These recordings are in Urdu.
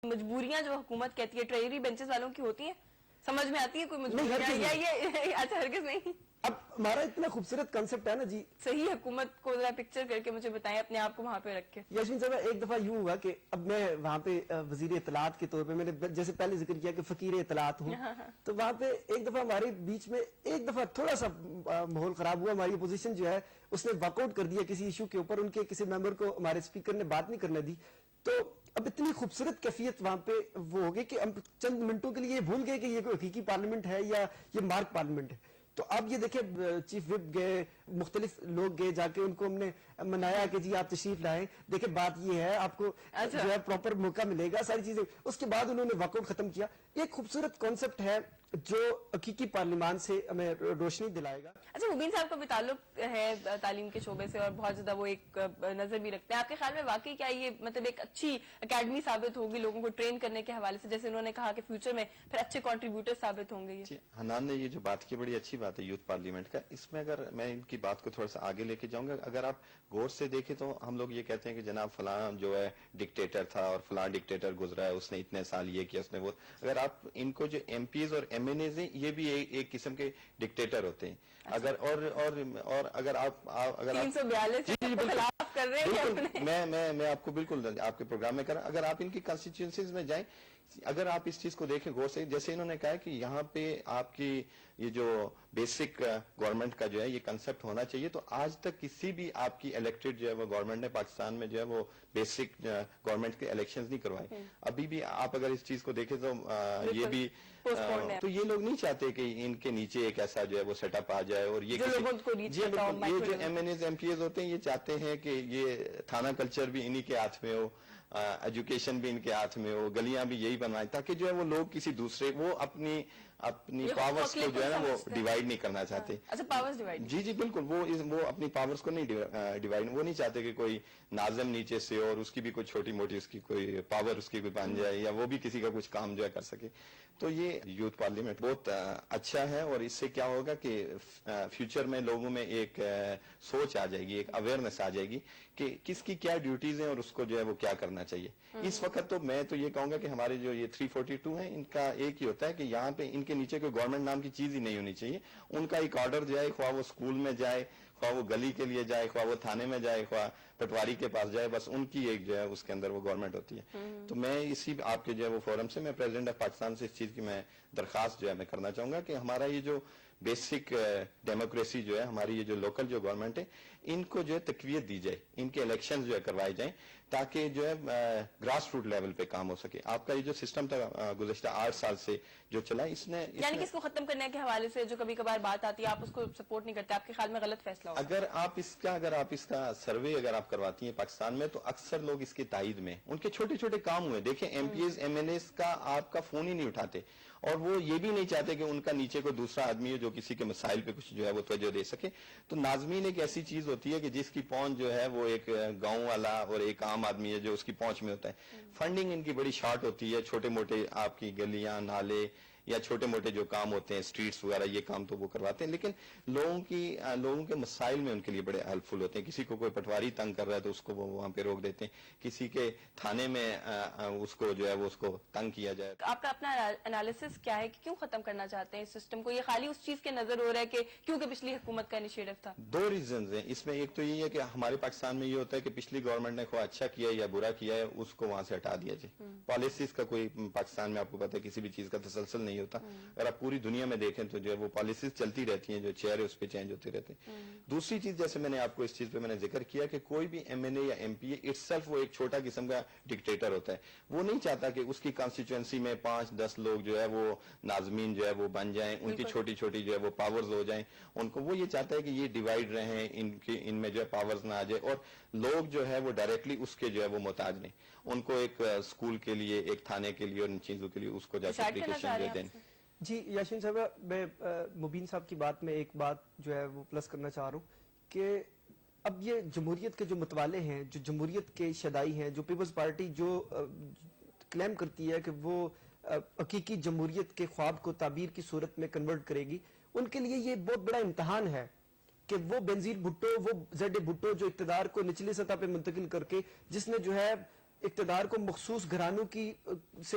مجبوریاں جو حکومت کہتی ہے ٹریجری بینچز والوں کی ہوتی ہیں, سمجھ میں آتی ہے کوئی مجبوریاں یا یہ اچھا ہرگز نہیں. اب ہمارا اتنا خوبصورت کانسیپٹ ہے نا جی, صحیح حکومت کو ذرا پکچر کر کے مجھے بتائیں اپنے آپ کو وہاں پہ رکھ کے. یاسمین صاحب ایک دفعہ یوں ہوا کہ اب میں وہاں پہ وزیر اطلاعات کے طور پہ, میں نے جیسے پہلے ذکر کیا کہ فقیر اطلاعات ہوں, تو وہاں پہ ایک دفعہ ہمارے بیچ میں ایک دفعہ تھوڑا سا ماحول خراب ہوا. ہماری اپوزیشن جو ہے اس نے واک آؤٹ کر دیا کسی ایشو کے اوپر, ان کے کسی ممبر کو ہمارے اسپیکر نے بات نہیں کرنے دی. تو اب اتنی خوبصورت کیفیت وہاں پہ وہ ہو گئی کہ ہم چند منٹوں کے لیے بھول گئے کہ یہ کوئی حقیقی پارلیمنٹ ہے یا یہ مارک پارلیمنٹ ہے. تو اب یہ دیکھیں چیف وپ گئے, مختلف لوگ گئے, جا کے ان کو ہم نے منایا کہ جی آپ تشریف لائیں, دیکھیں بات یہ ہے, آپ کو جو ہے پراپر موقع ملے گا, ساری چیزیں. اس کے بعد انہوں نے واک آؤٹ ختم کیا. ایک خوبصورت کانسیپٹ ہے جو حقیقی پارلیمان سے ہمیں روشنی دلائے گا. اچھا, مبین صاحب کا بھی تعلق ہے تعلیم کے شعبے سے اور بہت زیادہ وہ ایک نظر بھی رکھتے ہیں. آپ کے خیال میں واقعی کیا یہ مطلب ایک اچھی اکیڈمی ثابت ہوگی لوگوں کو ٹرین کرنے کے حوالے سے, جیسے انہوں نے کہا کہ فیوچر میں پھر اچھے کنٹریبیوٹر ثابت ہوں گے؟ یہ حنان نے یہ جو بات کی بڑی اچھی بات ہے یوتھ پارلیمنٹ کا. اس میں اگر میں ان کی بات کو تھوڑا سا آگے لے کے جاؤں گا, اگر آپ غور سے دیکھیں تو ہم لوگ یہ کہتے ہیں کہ جناب فلاں جو ہے ڈکٹیٹر تھا اور فلاں ڈکٹیٹر گزرا ہے, اس نے اتنے سال یہ کیا, اس نے وہ. اگر آپ ان کو جو ایم پیز اور ایم این ایز ہیں یہ بھی ایک قسم کے ڈکٹیٹر ہوتے ہیں. اگر اور اگر آپ 342 کے خلاف کر رہے ہیں, میں آپ کو بالکل آپ کے پروگرام میں کر رہا ہوں. اگر آپ ان کی کانسٹیٹیوئنسیز میں جائیں, اگر آپ اس چیز کو دیکھیں غور سے, جیسے انہوں نے کہا کہ یہاں پہ آپ کی یہ جو بیسک گورنمنٹ کا جو ہے یہ کنسپٹ ہونا چاہیے, تو آج تک کسی بھی آپ کی الیکٹڈ جو ہے وہ گورنمنٹ نے پاکستان میں جو ہے وہ بیسک گورنمنٹ کے الیکشنز نہیں کروائے. ابھی بھی آپ اگر اس چیز کو دیکھیں تو یہ بھی تو یہ لوگ نہیں چاہتے کہ ان کے نیچے ایک ایسا جو ہے وہ سیٹ اپ آ جائے. اور یہ یہ جو MNAs MPAs ہوتے ہیں یہ چاہتے ہیں کہ یہ تھانہ کلچر بھی انہی کے ہاتھ میں ہو, ایجوکیشن بھی ان کے ہاتھ میں ہو, گلیاں بھی یہی بنوائیں, تاکہ جو ہے وہ لوگ کسی دوسرے وہ اپنی پاورز کو جو ہے نا وہ ڈیوائڈ نہیں کرنا چاہتے. اچھا, پاورز ڈیوائڈ, جی بالکل, وہ اپنی پاورز کو نہیں ڈیوائڈ, وہ نہیں چاہتے کہ کوئی ناظم نیچے سے اور اس کی بھی کوئی چھوٹی موٹی اس کی کوئی پاور اس کی کوئی بن جائے, یا وہ بھی کسی کا کچھ کام جو ہے کر سکے. تو یہ یوتھ پارلیمنٹ بہت اچھا ہے, اور اس سے کیا ہوگا کہ فیوچر میں لوگوں میں ایک سوچ آ جائے گی, ایک اویئرنیس آ جائے گی کہ کس کی کیا ڈیوٹیز ہیں اور اس کو جو ہے وہ کیا کرنا چاہیے. اس وقت تو میں تو یہ کہوں گا کہ ہمارے جو یہ 342 ہیں ان کا ایک ہی ہوتا ہے کہ یہاں پہ ان کے نیچے کوئی گورنمنٹ نام کی چیز ہی نہیں ہونی چاہیے. ان کا ایک آرڈر جائے, خواہ وہ اسکول میں جائے, خواہ وہ گلی کے لیے جائے, خواہ وہ تھانے میں جائے, خواہ پٹواری کے پاس جائے, بس ان کی ایک جو ہے اس کے اندر وہ گورنمنٹ ہوتی ہے. تو میں اسی آپ کے جو ہے وہ فورم سے میں پریزیڈنٹ آف پاکستان سے اس چیز کی میں درخواست جو ہے میں کرنا چاہوں گا کہ ہمارا یہ جو بیسک ڈیموکریسی جو ہے, ہماری یہ جو لوکل جو گورنمنٹ ہے, ان کو جو ہے تقویت دی جائے, ان کے الیکشن جو ہے کروائے جائیں, تاکہ جو ہے گراس روٹ لیول پہ کام ہو سکے. آپ کا یہ جو سسٹم تھا گزشتہ 8 سال سے جو چلا, اس نے یعنی کہ اس کو ختم کرنے کے حوالے سے جو کبھی کبھار بات آتی ہے آپ اس کو سپورٹ نہیں کرتے, آپ کے خیال میں غلط فیصلہ ہوگا؟ اگر آپ اس کا سروے اگر آپ کرواتی ہیں پاکستان میں, تو اکثر لوگ اس کی تائید میں, ان کے چھوٹے چھوٹے کام ہوئے, دیکھیں MPAs MNAs کا آپ کا فون ہی نہیں اٹھاتے, اور وہ یہ بھی نہیں چاہتے کہ ان کا نیچے کوئی دوسرا آدمی ہو جو کسی کے مسائل پہ کچھ جو ہے وہ توجہ دے سکے. تو ناظمین ایک ایسی چیز ہوتی ہے کہ جس کی پہنچ جو ہے وہ ایک گاؤں والا اور ایک عام آدمی ہے جو اس کی پہنچ میں ہوتا ہے. فنڈنگ ان کی بڑی شارٹ ہوتی ہے, چھوٹے موٹے آپ کی گلیاں نالے یا چھوٹے موٹے جو کام ہوتے ہیں اسٹریٹس وغیرہ, یہ کام تو وہ کرواتے ہیں, لیکن لوگوں کے مسائل میں ان کے لیے بڑے ہیلپ فل ہوتے ہیں. کسی کو کوئی پٹواری تنگ کر رہا ہے تو اس کو وہ وہاں پہ روک دیتے ہیں, کسی کے تھانے میں اس کو جو ہے وہ اس کو تنگ کیا جائے. آپ کا اپنا انالیسس کیا ہے کہ کیوں ختم کرنا چاہتے ہیں اس سسٹم کو؟ یہ خالی اس چیز کے نظر ہو رہا ہے کہ کیونکہ پچھلی حکومت کا انیشیٹو تھا. 2 ریزنز ہیں اس میں. ایک تو یہ ہے کہ ہمارے پاکستان میں یہ ہوتا ہے کہ پچھلی گورنمنٹ نے خواہ اچھا کیا یا برا کیا ہے, اس کو وہاں سے ہٹا دیا جائے. پالیسیز کا کوئی پاکستان میں آپ کو پتا ہے کسی بھی چیز کا تسلسل نہیں ہوتا. اگر آپ پوری دنیا میں دیکھیں تو جو ہے وہ پالیسیز چلتی رہتی ہیں, جو چہرے اس پہ چینج ہوتے رہتے ہیں. دوسری چیز, جیسے میں نے آپ کو اس چیز پہ میں نے ذکر کیا کہ کوئی بھی ایم این اے یا MPA itself وہ ایک چھوٹا قسم کا ڈکٹیٹر ہوتا ہے. وہ نہیں چاہتا کہ اس کی کانسٹیچوئنسی میں 5-10 لوگ جو ہے وہ ناظمین جو ہے وہ بن جائیں, ان کی چھوٹی چھوٹی جو ہے وہ پاورز ہو جائیں. ان کو وہ یہ چاہتا ہے کہ یہ ڈیوائڈ رہیں, ان میں جو ہے پاورز نہ آ جائے, اور لوگ جو ہے وہ ڈائریکٹلی اس کے جو ہے وہ محتاج نہیں. ان کو ایک اسکول کے لیے, ایک تھانے کے لیے اور ان چیزوں کے لیے اس کو جا کے اپلیکیشن دے دیں. جی یاسین صاحب, میں مبین صاحب کی بات میں ایک بات جو ہے وہ پلس کرنا چاہ رہا ہوں کہ اب یہ جمہوریت کے جو متوالے ہیں, جو جمہوریت کے شدائی ہیں, جو پیپلز پارٹی جو کلیم کرتی ہے کہ وہ حقیقی جمہوریت کے خواب کو تعبیر کی صورت میں کنورٹ کرے گی, ان کے لیے یہ بہت بڑا امتحان ہے کہ وہ بنظیر بھٹو, وہ زیڈ بھٹو جو اقتدار کو نچلی سطح پہ منتقل کر کے, جس نے جو ہے اقتدار کو مخصوص گھرانوں کی سے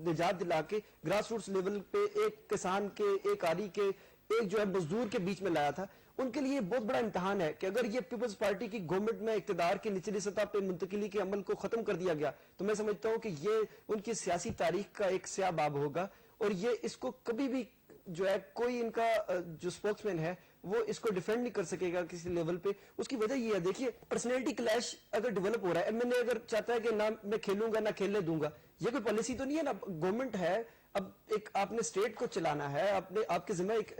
نجات دلا کے گراس روٹس لیول پہ ایک کسان کے، ایک آری کے، ایک جو ہے مزدور کے بیچ میں لایا تھا، ان کے لیے بہت بڑا امتحان ہے کہ اگر یہ پیپلز پارٹی کی گورنمنٹ میں اقتدار کی نچلی سطح پہ منتقلی کے عمل کو ختم کر دیا گیا تو میں سمجھتا ہوں کہ یہ ان کی سیاسی تاریخ کا ایک سیاہ باب ہوگا، اور یہ اس کو کبھی بھی جو ہے کوئی ان کا جو سپوکس مین ہے وہ اس کو ڈیفینڈ نہیں کر سکے گا کسی لیول پہ. اس کی وجہ یہ ہے، دیکھیے پرسنالٹی کلیش اگر ڈیولپ ہو رہا ہے، ایم این اے اگر چاہتا ہے کہ نہ میں کھیلوں گا نہ کھیلنے دوں گا، یہ کوئی پالیسی تو نہیں ہے نا، گورنمنٹ ہے. اب ایک آپ نے اسٹیٹ کو چلانا ہے، آپ کے ذمہ ایک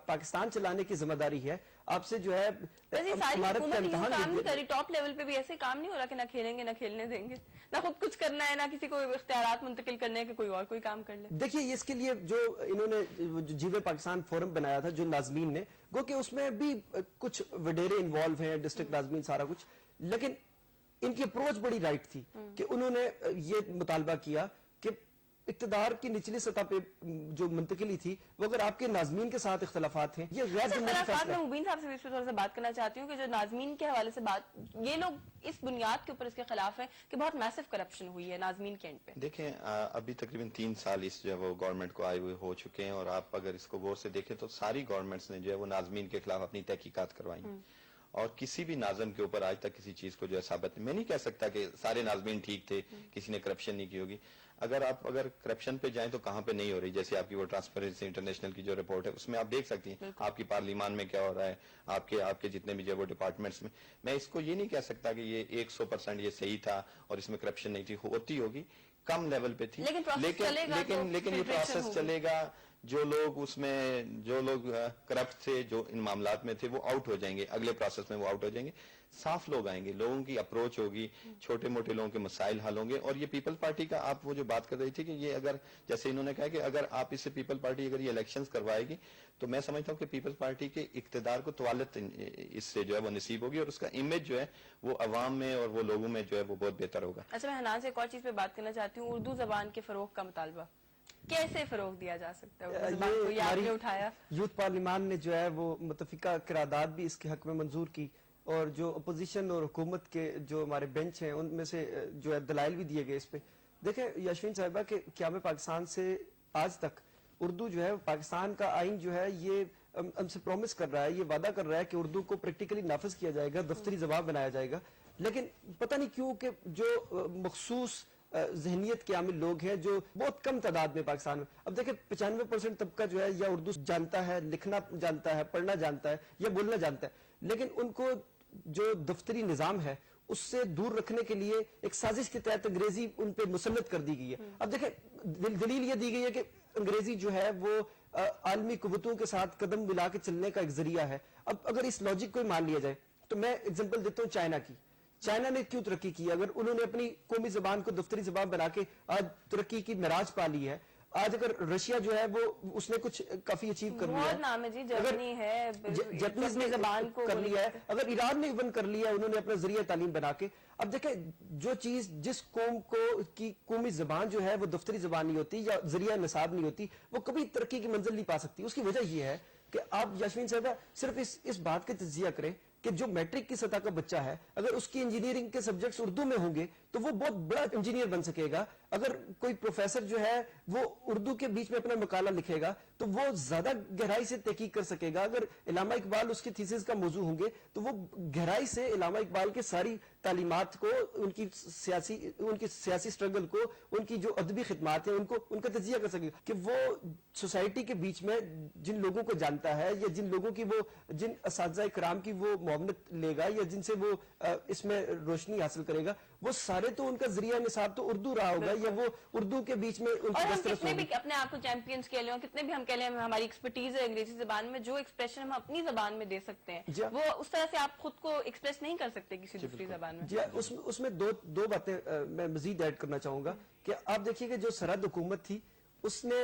پاکستان چلانے کی ذمہ داری ہے، آپ سے جو ہے ویسے ساری عمارت کا حکومت یہ امتحان کام نہیں دے کر رہی، ٹاپ لیول پہ بھی ایسے کام نہیں ہو رہا کہ نہ کھیلیں گے نہ کھیلنے دیں گے، نہ خود کچھ کرنا ہے نہ کسی کو اختیارات منتقل کرنے کے، کوئی اور کوئی کام کر لے. دیکھیے اس کے لیے جو انہوں نے جیوے پاکستان فورم بنایا تھا جو ناظمین نے، گو کہ اس میں بھی کچھ وڈیرے انوالو ہیں، ڈسٹرکٹ ناظمین سارا کچھ، لیکن ان کی اپروچ بڑی رائٹ تھی کہ انہوں نے یہ مطالبہ کیا کہ اقتدار کی نچلی سطح پہ جو منتقلی تھی وہ اگر آپ کے ناظمین کے ساتھ اختلافات ہیں، یہ غیر جمہوری اختلافات فیصلہ میں ہے. مبین صاحب سے اس پہ تھوڑا سا بات کرنا چاہتی ہوں کہ جو ناظمین کے حوالے سے بات، یہ لوگ اس بنیاد کے اوپر اس کے خلاف ہیں کہ بہت میسو کرپشن ہوئی ہے ناظمین کے اینڈ پہ. دیکھیں ابھی تقریباً 3 سال اس جو ہے وہ گورنمنٹ کو آئے ہوئے ہو چکے ہیں، اور آپ اگر اس کو غور سے دیکھیں تو ساری گورنمنٹس نے جو ہے وہ ناظمین کے خلاف اپنی تحقیقات کروائی، اور کسی بھی ناظم کے اوپر آج تک کسی چیز کو جو ہے ثابت نہیں. میں نہیں کہہ سکتا کہ سارے ناظمین ٹھیک تھے، کسی نے کرپشن نہیں کی ہوگی. اگر کرپشن پہ جائیں تو کہاں پہ نہیں ہو رہی، جیسے آپ کی وہ ٹرانسپیرنسی انٹرنیشنل کی جو رپورٹ ہے اس میں آپ دیکھ سکتی ہیں آپ کی پارلیمان میں کیا ہو رہا ہے، آپ کے جتنے بھی جو وہ ڈپارٹمنٹس میں. میں اس کو یہ نہیں کہہ سکتا کہ یہ 100% یہ صحیح تھا اور اس میں کرپشن نہیں تھی، ہوتی ہوگی، کم لیول پہ تھی، لیکن یہ پروسیس چلے گا. جو لوگ اس میں جو لوگ کرپٹ تھے، جو ان معاملات میں تھے، وہ آؤٹ ہو جائیں گے، اگلے پروسیس میں وہ آؤٹ ہو جائیں گے. صاف لوگ آئیں گے، لوگوں کی اپروچ ہوگی، چھوٹے موٹے لوگوں کے مسائل حل ہوں گے. اور یہ پیپل پارٹی کا آپ وہ جو بات کر رہی تھی کہ یہ اگر جیسے انہوں نے کہا کہ اگر آپ اس سے پیپل پارٹی اگر یہ الیکشنز کروائے گی تو میں سمجھتا ہوں کہ پیپل پارٹی کے اقتدار کو طوالت اس سے جو ہے وہ نصیب ہوگی، اور اس کا امیج جو ہے وہ عوام میں اور وہ لوگوں میں جو ہے وہ بہت بہتر ہوگا. اچھا میں حنان سے ایک اور چیز پہ بات کرنا چاہتی ہوں، اردو زبان کے فروغ کا مطالبہ کیسے فروغ دیا جا سکتا ہے اردو زبان کو؟ یہ آپ نے اٹھایا. یوتھ پارلیمان نے جو ہے وہ متفقہ قرارداد بھی اس کے حق میں منظور کی، اور جو اپوزیشن اور حکومت کے جو ہمارے بینچ ہیں ان میں سے جو ہے دلائل بھی دیے گئے اس پہ. دیکھیں یاشمین صاحبہ کہ قیام پاکستان سے آج تک اردو جو ہے پاکستان کا آئین جو ہے یہ ہم سے پرومس کر رہا ہے، یہ وعدہ کر رہا ہے کہ اردو کو پریکٹیکلی نافذ کیا جائے گا، دفتری زبان بنایا جائے گا. لیکن پتہ نہیں کیوں کہ جو مخصوص ذہنیت کے عامل لوگ ہیں جو بہت کم تعداد میں پاکستان میں، اب دیکھیں 95% طبقہ جو ہے یا اردو جانتا ہے، لکھنا جانتا ہے، پڑھنا جانتا ہے یا بولنا جانتا ہے، لیکن ان کو جو دفتری نظام ہے اس سے دور رکھنے کے لیے ایک سازش کے تحت انگریزی ان پہ مسلط کر دی گئی ہے. اب دیکھیں دلیل یہ دی گئی ہے کہ انگریزی جو ہے وہ عالمی قوتوں کے ساتھ قدم ملا کے چلنے کا ایک ذریعہ ہے. اب اگر اس لاجک کو مان لیا جائے تو میں اگزامپل دیتا ہوں چائنا کی. چائنا نے کیوں ترقی کی؟ اگر انہوں نے اپنی قومی زبان کو دفتری زبان بنا کے آج ترقی کی معراج پا لی ہے. آج اگر رشیا جو ہے وہ اس نے کچھ کافی اچیو کر لیا بہت نام ہے جی، جرمنی ہے، جاپنیز نے زبان کو کر لیا ہے، اگر ایران نے ایون کر لیا انہوں نے اپنا ذریعہ تعلیم بنا کے. اب دیکھیں جو چیز جس قوم کو کی قومی زبان جو ہے وہ دفتری زبان نہیں ہوتی یا ذریعہ نصاب نہیں ہوتی، وہ کبھی ترقی کی منزل نہیں پا سکتی. اس کی وجہ یہ ہے کہ آپ یاسمین صاحبہ صرف اس بات کا تجزیہ کریں کہ جو میٹرک کی سطح کا بچہ ہے اگر اس کی انجینئرنگ کے سبجیکٹس اردو میں ہوں گے تو وہ بہت بڑا انجینئر بن سکے گا. اگر کوئی پروفیسر جو ہے وہ اردو کے بیچ میں اپنا مقالہ لکھے گا تو وہ زیادہ گہرائی سے تحقیق کر سکے گا. اگر علامہ اقبال اس کی تھیسس کا موضوع ہوں گے تو وہ گہرائی سے علامہ اقبال کے ساری تعلیمات کو، ان کی سیاسی سٹرگل کو، ان کی جو ادبی خدمات ہیں ان کا تجزیہ کر سکے گا کہ وہ سوسائٹی کے بیچ میں جن لوگوں کو جانتا ہے یا جن لوگوں کی جن اساتذہ کرام کی وہ معاونت لے گا یا جن سے وہ اس میں روشنی حاصل کرے گا، وہ سارے تو ان کا ذریعہ نصاب تو اردو رہا ہوگا یا وہ اردو کے بیچ میں ان اور کی ہم دسترس کتنے ہوگی. بھی اپنے آپ کو چیمپئنز کہہ لیں، کتنے بھی ہم کہہ لیں ہماری ایکسپرٹیز ہے انگریزی زبان میں، جو ایکسپریشن ہم اپنی زبان میں دے سکتے ہیں وہ اس طرح سے آپ خود کو ایکسپریس نہیں کر سکتے کسی دوسری زبان میں. جی اس میں دو باتیں میں مزید ایڈ کرنا چاہوں گا کہ آپ دیکھیے کہ جو سرحد حکومت تھی اس نے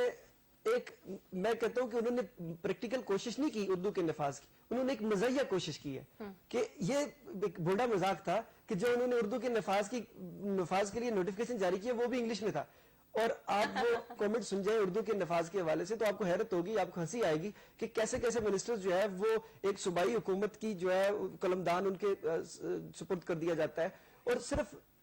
میں کہتا ہوں کہ انہوں نے پریکٹیکل کوشش نہیں کی اردو کے نفاذ کی، انہوں نے ایک مزاحیہ کوشش کی ہے کہ یہ ایک بوڑھا مذاق تھا کہ جو انہوں نے اردو کے نفاذ کے لیے نوٹیفکیشن جاری کیا وہ بھی انگلش میں تھا. اور آپ وہ کامنٹ سن جائیں اردو کے نفاذ کے حوالے سے تو آپ کو حیرت ہوگی، آپ کو ہنسی آئے گی کہ کیسے کیسے منسٹر جو ہے وہ ایک صوبائی حکومت کی جو ہے قلمدان ان کے سپرد کر دیا جاتا ہے. اور صرف